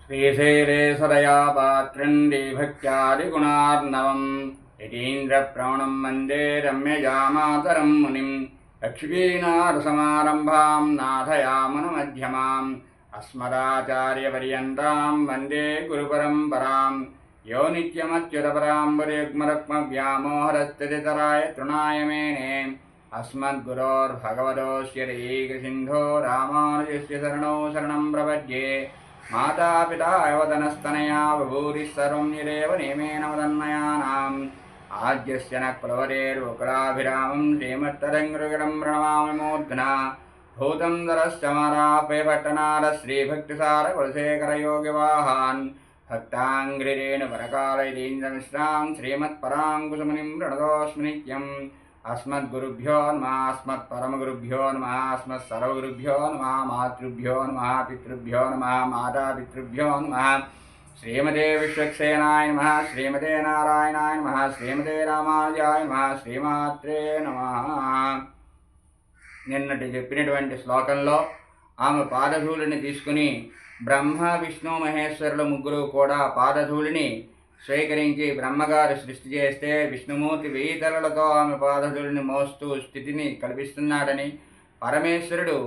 श्रीशैलेशदया पात्रण्डे भक्त्यादिगुणार्णवम् यतीन्द्रप्रवणं वन्दे रम्यजामातरं मुनिं लक्ष्मीनाथसमारम्भां नाथयामुनमध्यमाम् अस्मदाचार्यपर्यन्तां वन्दे गुरुपरम्परां यो नित्यमच्युतपराम्बुजयुग्मरुक्मव्यामोहरस्थितितराय तृणाय मेने अस्मद्गुरोर्भगवतोऽस्य दैकसिन्धो रामानुजस्य शरणौ शरणं प्रपद्ये मातापिता यवतनस्तनया विभूतिः सर्वं निरेव नेमेन मदन्मयानाम् आद्यस्य न कुलवरेर्वकुलाभिरामं श्रीमत्तदङ्गृगणं प्रणमामि मूर्ध्ना भूतं दरश्च मारापयपट्टनाथ श्रीभक्तिसारकुलशेखरयोगिवाहान् भक्ताङ्घ्रिरेणुपरकालयतीन्द्रमिश्रां श्रीमत्पराङ्कुशमुनिं प्रणतोऽस्मि नित्यम् अस्मद्गुरुभ्यो नमः अस्मत्परमगुरुभ्यो नमः अस्मत्सर्वगुरुभ्यो नमः मातृभ्यो नमः पितृभ्यो नमः मातापितृभ्यो नमः श्रीमते विश्वक्सेनाय नमः श्रीमते नारायणाय नमः श्रीमते रामानुजाय नमः श्रीमात्रे नमः। నిన్నటి చెప్పినటువంటి శ్లోకంలో ఆమె పాదధూళిని తీసుకుని బ్రహ్మ విష్ణు మహేశ్వరులు ముగ్గురు కూడా పాదధూళిని స్వీకరించి బ్రహ్మగారు సృష్టి చేస్తే విష్ణుమూర్తి 1000 తలలతో ఆమె పాదధూళిని మోస్తూ స్థితిని కల్పిస్తున్నాడని, పరమేశ్వరుడు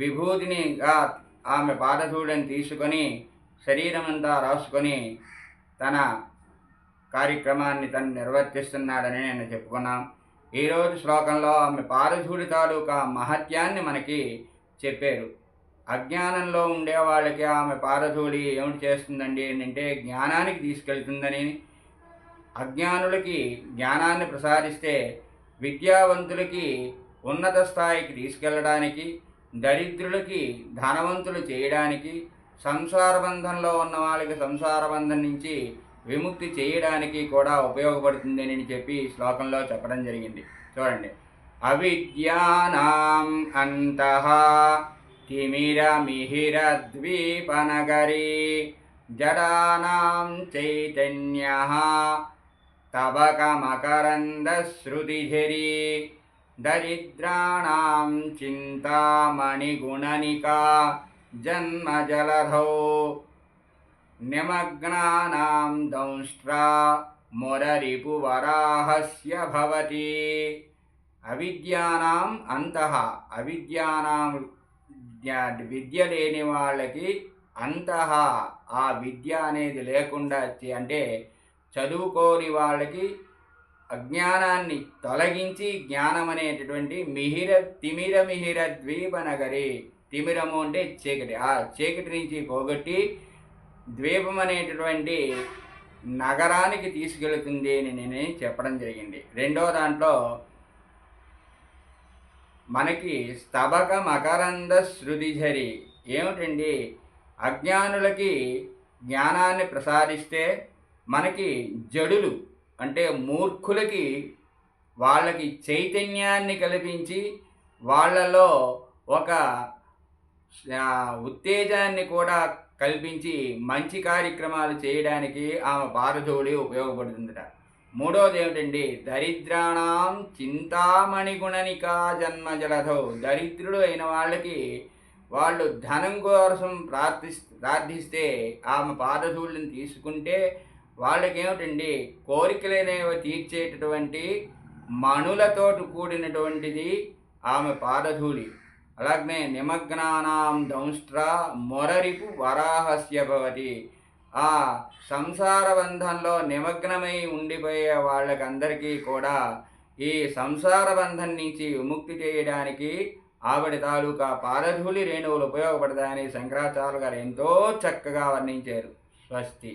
విభూతినిగా ఆమె పాదధూళిని తీసుకొని శరీరమంతా రాసుకొని తన కార్యక్రమాన్ని తను నిర్వర్తిస్తున్నాడని నేను చెప్పుకున్నాం. ఈరోజు శ్లోకంలో ఆమె పాదధూళి తాలూకా మహత్యాన్ని మనకి చెప్పారు. అజ్ఞానంలో ఉండే వాళ్ళకి ఆమె పాదధూళి ఏమిటి చేస్తుందండి అంటే జ్ఞానానికి తీసుకెళ్తుందని, అజ్ఞానులకి జ్ఞానాన్ని ప్రసాదిస్తే విద్యావంతులకి ఉన్నత స్థాయికి తీసుకెళ్ళడానికి, దరిద్రులకి ధనవంతులు చేయడానికి, సంసార బంధంలో ఉన్న వాళ్ళకి సంసార బంధం నుంచి విముక్తి చేయడానికి కూడా ఉపయోగపడుతుందని చెప్పి శ్లోకంలో చెప్పడం జరిగింది. చూడండి, అవిద్యానాం అంతః తిమిరమిహిరద్వీపనగరీ జడానాం చైతన్యః తబకమకరందశ్రుతిఝరీ దరిద్రాణాం చింతామణిగుణనికా జన్మజలధౌ నిమగ్నానాం దంష్ట్రా మురరిపువరాహస్య భవతి. అవిద్యానాం అంతః, అవిద్యానాం విద్య లేని వాళ్ళకి అంతః ఆ విద్య అనేది లేకుండా అంటే చదువుకోని వాళ్ళకి అజ్ఞానాన్ని తొలగించి జ్ఞానం అనేటటువంటి తిమిర ద్వీపనగరి, తిమిరము అంటే చీకటి, ఆ చీకటి నుంచి పోగొట్టి ద్వీపం అనేటటువంటి నగరానికి తీసుకెళుతుంది అని నేను చెప్పడం జరిగింది. రెండో దాంట్లో మనకి స్తబక మకరంద శృతిఝరి ఏమిటండి, అజ్ఞానులకి జ్ఞానాన్ని ప్రసాదిస్తే మనకి జడులు అంటే మూర్ఖులకి వాళ్ళకి చైతన్యాన్ని కల్పించి వాళ్ళలో ఒక ఉత్తేజాన్ని కూడా కల్పించి మంచి కార్యక్రమాలు చేయడానికి ఆమె పాదధూళి ఉపయోగపడుతుందట. మూడోది ఏమిటండి, దరిద్రాణం చింతామణిగుణనికా జన్మజలధౌ, దరిద్రుడు అయిన వాళ్ళకి వాళ్ళు ధనం కోసం ప్రార్థిస్తే ఆమె పాదధూళిని తీసుకుంటే వాళ్ళకేమిటండి కోరికలనేవి తీర్చేటటువంటి మణులతో కూడినటువంటిది ఆమె పాదధూళి. అలాగనే నిమగ్నానాం దంష్ట్రా మొరరిపు వరాహస్య భవతి, ఆ సంసార బంధంలో నిమగ్నమై ఉండిపోయే వాళ్ళకందరికీ కూడా ఈ సంసార బంధం నుంచి విముక్తి చేయడానికి ఆవిడ తాలూకా పాదధూళి రేణువులు ఉపయోగపడతాయని శంకరాచార్యులు గారు ఎంతో చక్కగా వర్ణించారు. స్వస్తి.